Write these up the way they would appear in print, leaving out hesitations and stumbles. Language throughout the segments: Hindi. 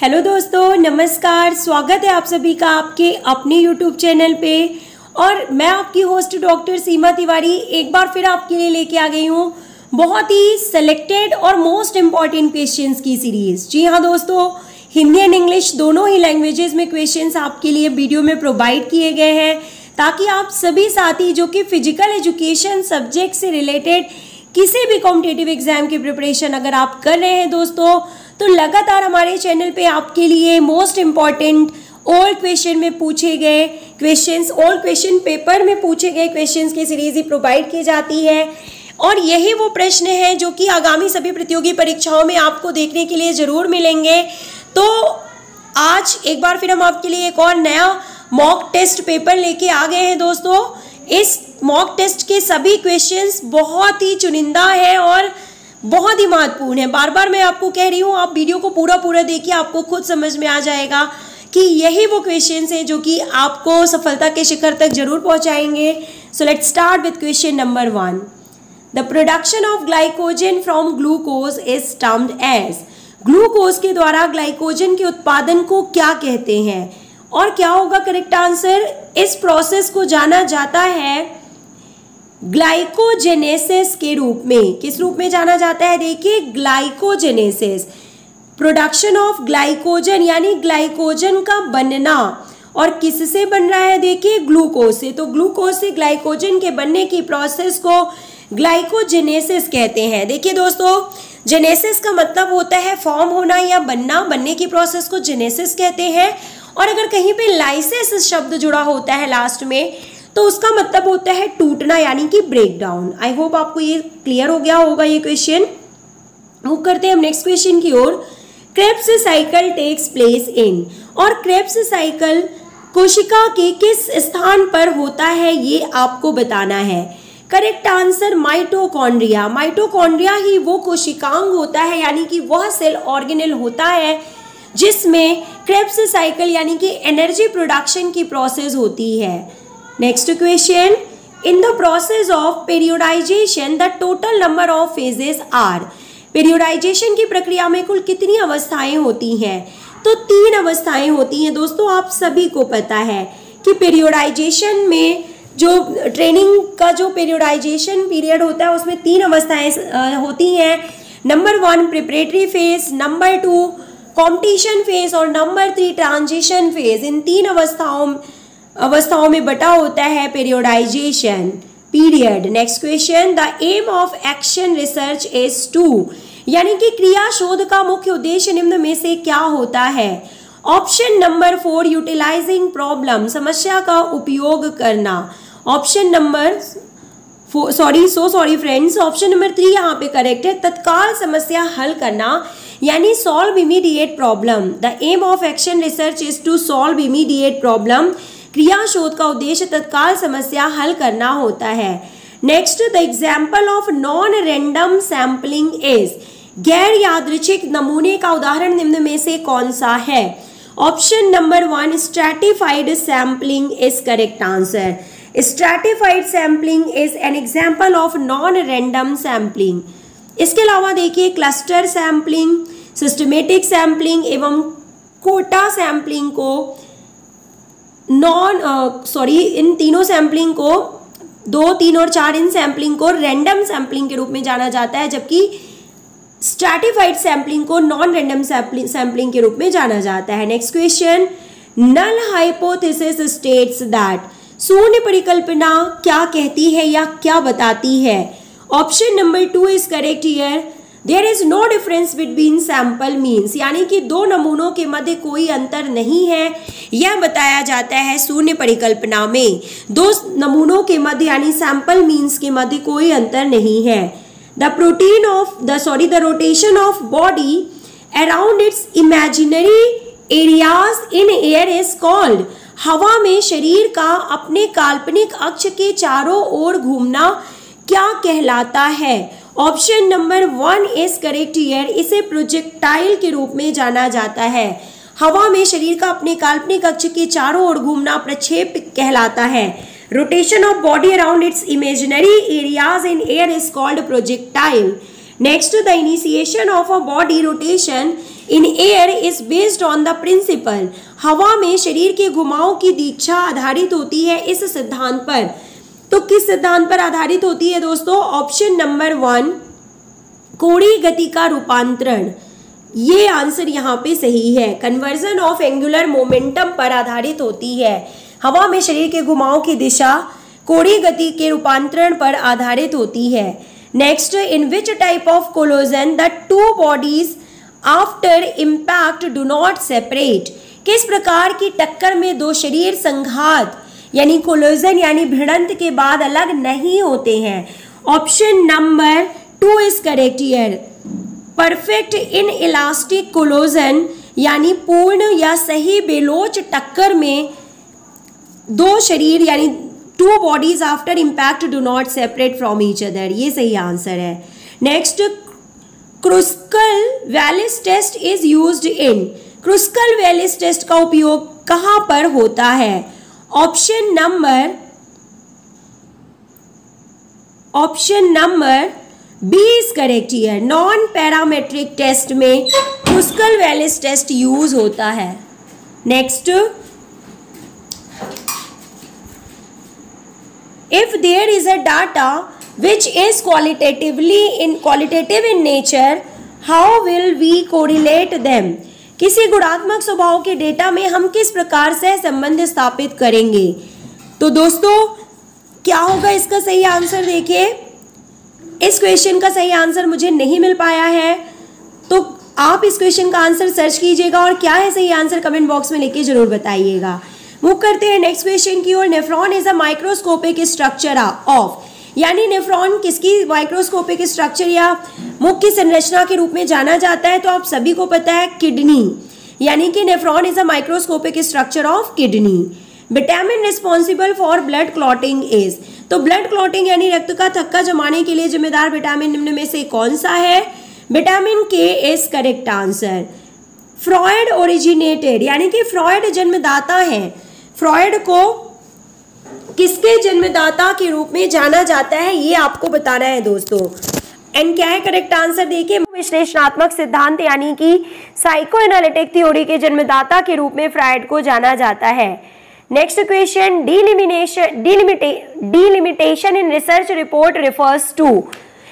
हेलो दोस्तों, नमस्कार। स्वागत है आप सभी का आपके अपने यूट्यूब चैनल पे। और मैं आपकी होस्ट डॉक्टर सीमा तिवारी एक बार फिर आपके लिए लेके आ गई हूँ बहुत ही सेलेक्टेड और मोस्ट इम्पॉर्टेंट क्वेश्चंस की सीरीज। जी हाँ दोस्तों, हिंदी एंड इंग्लिश दोनों ही लैंग्वेजेस में क्वेश्चंस आपके लिए वीडियो में प्रोवाइड किए गए हैं, ताकि आप सभी साथी जो कि फिजिकल एजुकेशन सब्जेक्ट से रिलेटेड किसी भी कॉम्पिटिटिव एग्जाम की प्रिपरेशन अगर आप कर रहे हैं दोस्तों, तो लगातार हमारे चैनल पे आपके लिए मोस्ट इम्पॉर्टेंट ओल्ड क्वेश्चन में पूछे गए क्वेश्चंस, ओल्ड क्वेश्चन पेपर में पूछे गए क्वेश्चंस की सीरीज ही प्रोवाइड की जाती है। और यही वो प्रश्न हैं जो कि आगामी सभी प्रतियोगी परीक्षाओं में आपको देखने के लिए ज़रूर मिलेंगे। तो आज एक बार फिर हम आपके लिए एक और नया मॉक टेस्ट पेपर लेके आ गए हैं दोस्तों। इस मॉक टेस्ट के सभी क्वेश्चंस बहुत ही चुनिंदा हैं और बहुत ही महत्वपूर्ण है। बार बार मैं आपको कह रही हूँ, आप वीडियो को पूरा देखिए, आपको खुद समझ में आ जाएगा कि यही वो क्वेश्चंस हैं जो कि आपको सफलता के शिखर तक जरूर पहुंचाएंगे। So let's start with question number 1। The production of glycogen from glucose is termed as. Glucose के द्वारा ग्लाइकोजन के उत्पादन को क्या कहते हैं? और क्या होगा करेक्ट आंसर? इस प्रोसेस को जाना जाता है ग्लाइकोजेनेसिस के रूप में। किस रूप में जाना जाता है? देखिए, ग्लाइकोजेनेसिस, प्रोडक्शन ऑफ ग्लाइकोजन यानी ग्लाइकोजन का बनना। और किससे बन रहा है? देखिए, ग्लूकोज से। तो ग्लूकोज से ग्लाइकोजन के बनने की प्रोसेस को ग्लाइकोजेनेसिस कहते हैं। देखिए दोस्तों, जेनेसिस का मतलब होता है फॉर्म होना या बनना, बनने की प्रोसेस को जेनेसिस कहते हैं। और अगर कहीं पे लाइसिस शब्द जुड़ा होता है लास्ट में, तो उसका मतलब होता है टूटना यानी कि ब्रेक डाउन। आई होप आपको ये क्लियर हो गया होगा ये क्वेश्चन। मूव करते हैं हम नेक्स्ट क्वेश्चन की ओर। Krebs cycle takes place in. और क्रेब्स साइकिल कोशिका के किस स्थान पर होता है ये आपको बताना है। Correct answer mitochondria. माइटोकॉन्ड्रिया ही वो कोशिकांग होता है यानी कि वह सेल ऑर्गेनेल होता है जिसमें क्रेब्स साइकिल यानी कि एनर्जी प्रोडक्शन की प्रोसेस होती है। Next question, in the process of periodization the total number of phases are. Periodization की प्रक्रिया में कुल कितनी अवस्थाएं होती हैं? तो 3 अवस्थाएं होती हैं दोस्तों। आप सभी को पता है कि पेरियोडाइजेशन में जो ट्रेनिंग का जो पेरियोडाइजेशन पीरियड होता है उसमें 3 अवस्थाएं होती हैं। Number 1 preparatory phase, number 2 competition phase और नंबर 3 ट्रांजिशन फेज। इन 3 अवस्थाओं में बटा होता है periodization period. Next question, the aim of action research is to. यानी कि क्रिया शोध का मुख्य उद्देश्य निम्न में से क्या होता है? ऑप्शन नंबर 4 यूटिलाइजिंग प्रॉब्लम, समस्या का उपयोग करना। Option number sorry friends, option number 3 यहाँ पे करेक्ट है, तत्काल समस्या हल करना यानी solve immediate problem. The aim of action research is to solve immediate problem. क्रिया शोध का उद्देश्य तत्काल समस्या हल करना होता है। Next, the example of non random sampling is. गैर यादृच्छिक नमूने का उदाहरण निम्न में से कौन सा है? Option number 1 stratified sampling is correct answer. Stratified sampling is an example of non random sampling. इसके अलावा देखिए, क्लस्टर सैम्पलिंग, सिस्टमेटिक सैम्पलिंग एवं कोटा सैम्पलिंग को इन तीनों सैम्पलिंग को 2, 3 और 4 इन सैम्पलिंग को रैंडम सैम्पलिंग के रूप में जाना जाता है, जबकि स्ट्रैटिफाइड सैम्पलिंग को नॉन रैंडम सैम्पलिंग के रूप में जाना जाता है। Next question, null hypothesis states that. शून्य परिकल्पना क्या कहती है या क्या बताती है? Option number 2 is correct here. There is no difference between sample means, यानी कि 2 नमूनों के मध्य कोई अंतर नहीं है, यह बताया जाता है शून्य परिकल्पना में। 2 नमूनों के मध्य यानी सैंपल मीन्स के मध्य कोई अंतर नहीं है। The rotation of body around its imaginary areas in air is called. हवा में शरीर का अपने काल्पनिक अक्ष के चारों ओर घूमना क्या कहलाता है? Option number 1 is correct here. इसे प्रोजेक्टाइल के रूप में जाना जाता है। हवा में शरीर का अपने काल्पनिक अक्ष के चारों ओर घूमना प्रक्षेप कहलाता है। Rotation of body around its imaginary areas in air is called projectile. Next, the initiation of a body rotation in air is based on the principle, हवा में शरीर के घुमाव की दीक्षा आधारित होती है इस सिद्धांत पर। तो किस सिद्धांत पर आधारित होती है दोस्तों? ऑप्शन नंबर 1 कोणीय गति का रूपांतरण, ये आंसर यहाँ पे सही है। कन्वर्जन ऑफ एंगुलर मोमेंटम पर आधारित होती है, हवा में शरीर के घुमाव की दिशा कोणीय गति के रूपांतरण पर आधारित होती है। Next, in which type of कोलोजन the two bodies after impact do not separate, किस प्रकार की टक्कर में दो शरीर संघात यानी कोलोजन यानी भिड़ंत के बाद अलग नहीं होते हैं? Option number 2 is correct here. Perfect in elastic कोलोजन यानी पूर्ण या सही बेलोच टक्कर में दो शरीर यानी two bodies after impact do not separate from each other, ये सही आंसर है। Next, Kruskal Wallis test is used in, Kruskal Wallis test का उपयोग कहां पर होता है? Option number B is correct here. Non parametric test में क्रुस्कल वैलिस टेस्ट यूज होता है। Next, if there is a data which is qualitative in nature, how will we correlate them? किसी गुणात्मक स्वभाव के डेटा में हम किस प्रकार से संबंध स्थापित करेंगे? तो दोस्तों क्या होगा इसका सही आंसर? देखिए, इस क्वेश्चन का सही आंसर मुझे नहीं मिल पाया है, तो आप इस क्वेश्चन का आंसर सर्च कीजिएगा और क्या है सही आंसर कमेंट बॉक्स में लिख के जरूर बताइएगा। मूव करते हैं नेक्स्ट क्वेश्चन की ओर। Nephron is a microscopic structure of, यानी नेफ्रॉन किसकी माइक्रोस्कोपिक स्ट्रक्चर या मुख्य संरचना के रूप में जाना जाता है? तो आप सभी को पता है किडनी, यानी कि nephron is a microscopic structure of kidney. Vitamin responsible for blood clotting is, तो ब्लड क्लॉटिंग यानी रक्त का थक्का जमाने के लिए जिम्मेदार विटामिन निम्न में से कौन सा है? विटामिन के is correct answer. Freud originated, यानी कि फ्रॉयड जन्मदाता है। फ्रॉयड को किसके जन्मदाता के रूप में जाना जाता है, ये आपको बताना है दोस्तों। एंड क्या है करेक्ट आंसर? देखिए, विश्लेषणात्मक सिद्धांत यानी कि साइकोएनालिटिक थ्योरी के जन्मदाता के रूप में फ्रॉयड को जाना जाता है। Next question, delimitation in research report refers to,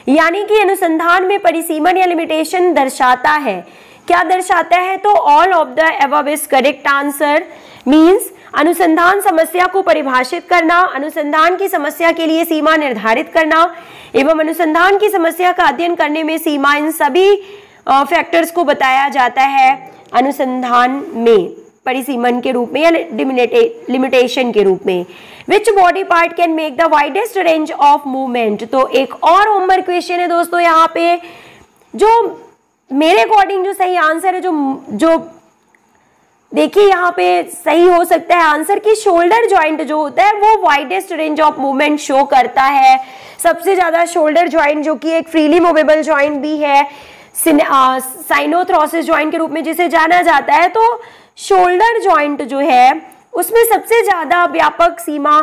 यानी कि अनुसंधान में परिसीमन या लिमिटेशन दर्शाता है, क्या दर्शाता है? तो all of the above is correct answer. Means अनुसंधान समस्या को परिभाषित करना, अनुसंधान की समस्या के लिए सीमा निर्धारित करना एवं अनुसंधान की समस्या का अध्ययन करने में सीमा, इन सभी फैक्टर्स को बताया जाता है अनुसंधान में परिसीमन के रूप में या लिमिटेशन के रूप में। Which body part can make the widest range of movement, तो एक और होमवर्क क्वेश्चन है दोस्तों यहाँ पे, जो मेरे अकॉर्डिंग जो सही आंसर है, जो देखिए यहाँ पे सही हो सकता है आंसर की शोल्डर जॉइंट जो होता है वो widest range of movement show करता है। सबसे ज्यादा शोल्डर जॉइंट जो कि एक फ्रीली मूवेबल जॉइंट भी है, साइनोथ्रोसिस जॉइंट के रूप में जिसे जाना जाता है, तो शोल्डर जॉइंट जो है उसमें सबसे ज्यादा व्यापक सीमा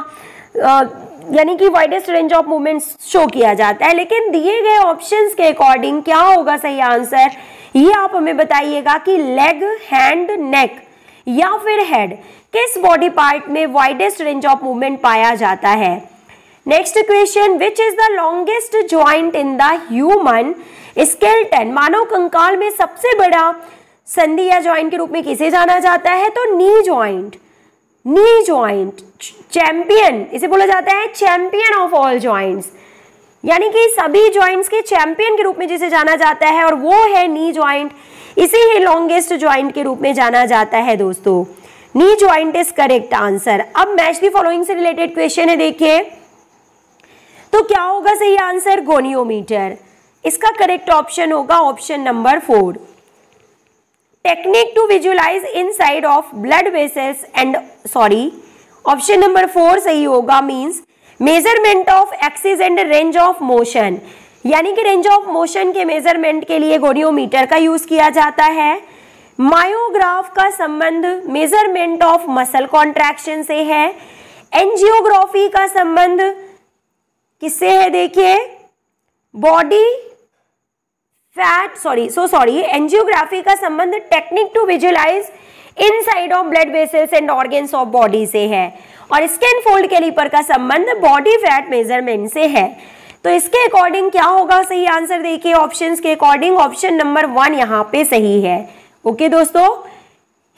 यानी कि widest range of movement show किया जाता है। लेकिन दिए गए ऑप्शंस के अकॉर्डिंग क्या होगा सही आंसर, ये आप हमें बताइएगा कि लेग, हैंड, नेक या फिर हेड, किस बॉडी पार्ट में वाइडेस्ट रेंज ऑफ मूवमेंट पाया जाता है। Next question, which is the longest joint in the human skeleton, मानव कंकाल में सबसे बड़ा संधि या ज्वाइंट के रूप में किसे जाना जाता है? तो knee joint. Knee joint champion, इसे बोला जाता है चैंपियन ऑफ ऑल ज्वाइंट्स, यानी कि सभी ज्वाइंट्स के चैंपियन के रूप में जिसे जाना जाता है, और वो है नी ज्वाइंट। इसे ही लॉन्गेस्ट ज्वाइंट के रूप में जाना जाता है दोस्तों। Knee joint is correct answer. अब मैच द फॉलोइंग से रिलेटेड क्वेश्चन है, देखिए तो क्या होगा सही आंसर? गोनियोमीटर। इसका करेक्ट ऑप्शन होगा option number 4। Technique to visualise inside of blood vessels and option number 4 सही होगा। Means measurement of axis and range of motion, यानी कि रेंज ऑफ मोशन के मेजरमेंट के लिए गोनियोमीटर का यूज किया जाता है। मायोग्राफ का संबंध मेजरमेंट ऑफ मसल कॉन्ट्रैक्शन से है। एंजियोग्राफी का संबंध किससे है? देखिए, बॉडी एंजियोग्राफी का संबंध technique to visualise inside of blood vessels and organs of body से है, और स्कैन फोल्ड कैलिपर का संबंध बॉडी फैट मेजरमेंट से है। तो इसके अकॉर्डिंग क्या होगा सही आंसर? देखिए ऑप्शंस के अकॉर्डिंग ऑप्शन नंबर 1 यहाँ पे सही है। ओके दोस्तों,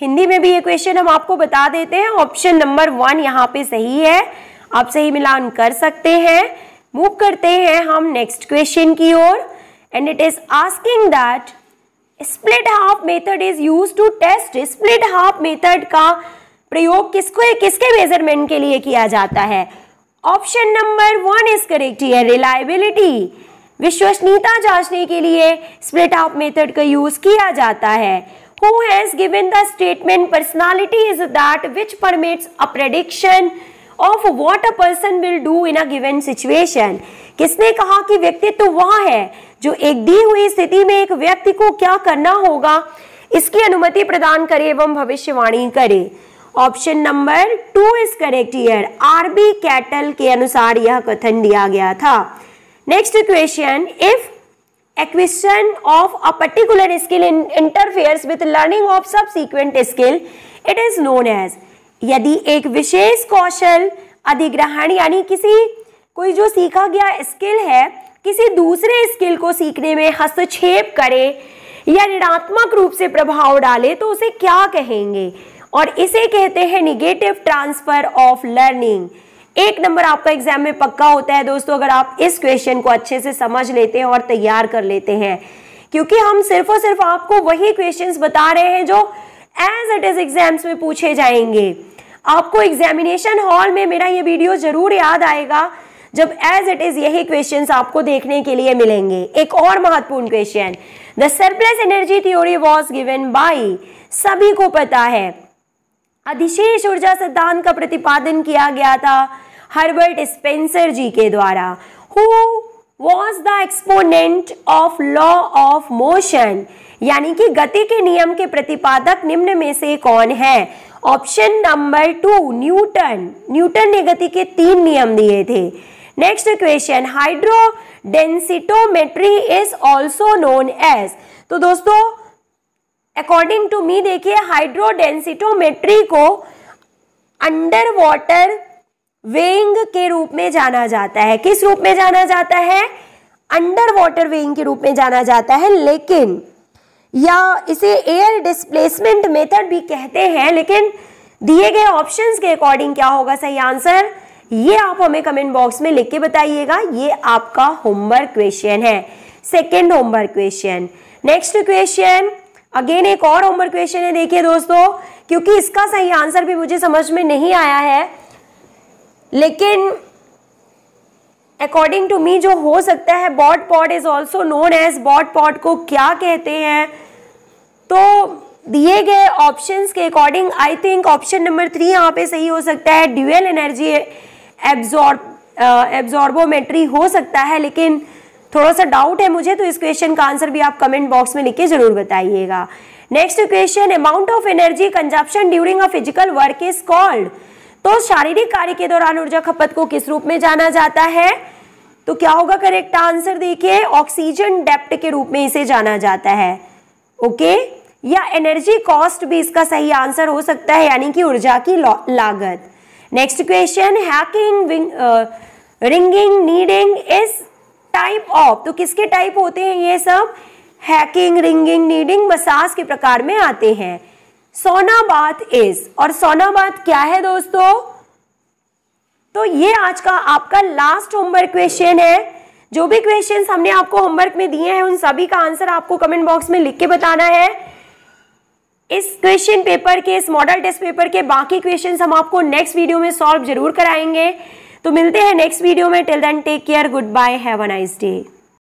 हिंदी में भी ये क्वेश्चन हम आपको बता देते हैं, ऑप्शन नंबर 1 यहाँ पे सही है। आप सही मिलान कर सकते हैं। मूव करते हैं हम नेक्स्ट क्वेश्चन की ओर, and it is asking that split half method is used to test. Split half method का प्रयोग किसके मेजरमेंट के लिए किया जाता है? Option number 1 is correct here, reliability, विश्वसनीयता जांचने के लिए स्प्लिट हाफ मेथड का यूज किया जाता है। Who has given the statement personality is that which permits a prediction of what a person will do in a given situation? किसने कहा कि व्यक्तित्व वह है जो एक दी हुई स्थिति में एक व्यक्ति को क्या करना होगा इसकी अनुमति प्रदान करे एवं भविष्यवाणी करे? Option number 2 is correct here, R B Cattell के अनुसार यह कथन दिया गया था। Next question, if acquisition of a particular skill interferes with learning of subsequent skill, it is known as। यदि एक विशेष कौशल अधिग्रहण यानी कोई जो सीखा गया स्किल है किसी दूसरे स्किल को सीखने में हस्तक्षेप करे या ऋणात्मक रूप से प्रभाव डाले तो उसे क्या कहेंगे? और इसे कहते हैं negative transfer of learning. 1 number आपका एग्जाम में पक्का होता है दोस्तों अगर आप इस क्वेश्चन को अच्छे से समझ लेते हैं और तैयार कर लेते हैं, क्योंकि हम सिर्फ और सिर्फ आपको वही क्वेश्चंस बता रहे हैं जो एज इट इज एग्जाम्स में पूछे जाएंगे। आपको एग्जामिनेशन हॉल में मेरा ये वीडियो जरूर याद आएगा जब एज इट इज यही क्वेश्चंस आपको देखने के लिए मिलेंगे। एक और महत्वपूर्ण question, the surplus energy theory was given by, सभी को पता है अधिशेष ऊर्जा सिद्धांत का प्रतिपादन किया गया था हर्बर्ट स्पेंसर जी के द्वारा। Who was the exponent of law of motion, यानी कि गति के नियम के प्रतिपादक निम्न में से कौन है? Option number 2 Newton. न्यूटन ने गति के 3 नियम दिए थे। Next question, hydrodensitometry is also known as. तो दोस्तों अकॉर्डिंग टू मी देखिए हाइड्रोडेंसिटोमेट्री को अंडर वाटर वेइंग के रूप में जाना जाता है। किस रूप में जाना जाता है? अंडर वाटर वेइंग के रूप में जाना जाता है, लेकिन या इसे एयर डिस्प्लेसमेंट मेथड भी कहते हैं। लेकिन दिए गए ऑप्शंस के अकॉर्डिंग क्या होगा सही आंसर, ये आप हमें कमेंट बॉक्स में लिख के बताइएगा। ये आपका होमवर्क क्वेश्चन है, second homework question. Next question again एक और होमवर्क क्वेश्चन है। देखिए दोस्तों, क्योंकि इसका सही आंसर भी मुझे समझ में नहीं आया है, लेकिन अकॉर्डिंग टू मी जो हो सकता है, Bod Pod is also known as, Bod Pod को क्या कहते हैं? तो दिए गए ऑप्शंस के according I think option number 3 यहाँ पे सही हो सकता है, ड्यूअल एनर्जी एब्जॉर्बोमेट्री हो सकता है, लेकिन थोड़ा सा डाउट है मुझे, तो इस क्वेश्चन का आंसर भी आप कमेंट बॉक्स में लिख के जरूर बताइएगा। Next question, amount of energy consumption during a physical work is called. तो शारीरिक कार्य के दौरान ऊर्जा खपत को किस रूप में जाना जाता है? तो क्या होगा करेक्ट आंसर? देखिए ऑक्सीजन डेप्थ के रूप में इसे जाना जाता है। ओके, या एनर्जी कॉस्ट भी इसका सही आंसर हो सकता है, यानी कि ऊर्जा की लागत। Next question, hacking ringing kneading is type of. तो किसके टाइप होते हैं ये सब? हैकिंग रिंगिंग नीडिंग मसाज के प्रकार में आते हैं। सोना बाथ इज, और सोना बाथ क्या है दोस्तों? तो ये आज का आपका लास्ट होमवर्क क्वेश्चन है। जो भी क्वेश्चंस हमने आपको होमवर्क में दिए हैं उन सभी का आंसर आपको कमेंट बॉक्स में लिख के बताना है। इस क्वेश्चन पेपर के, इस मॉडल टेस्ट पेपर के बाकी क्वेश्चंस हम आपको नेक्स्ट वीडियो में सॉल्व जरूर कराएंगे। तो मिलते हैं नेक्स्ट वीडियो में। Till then take care, goodbye, have a nice day.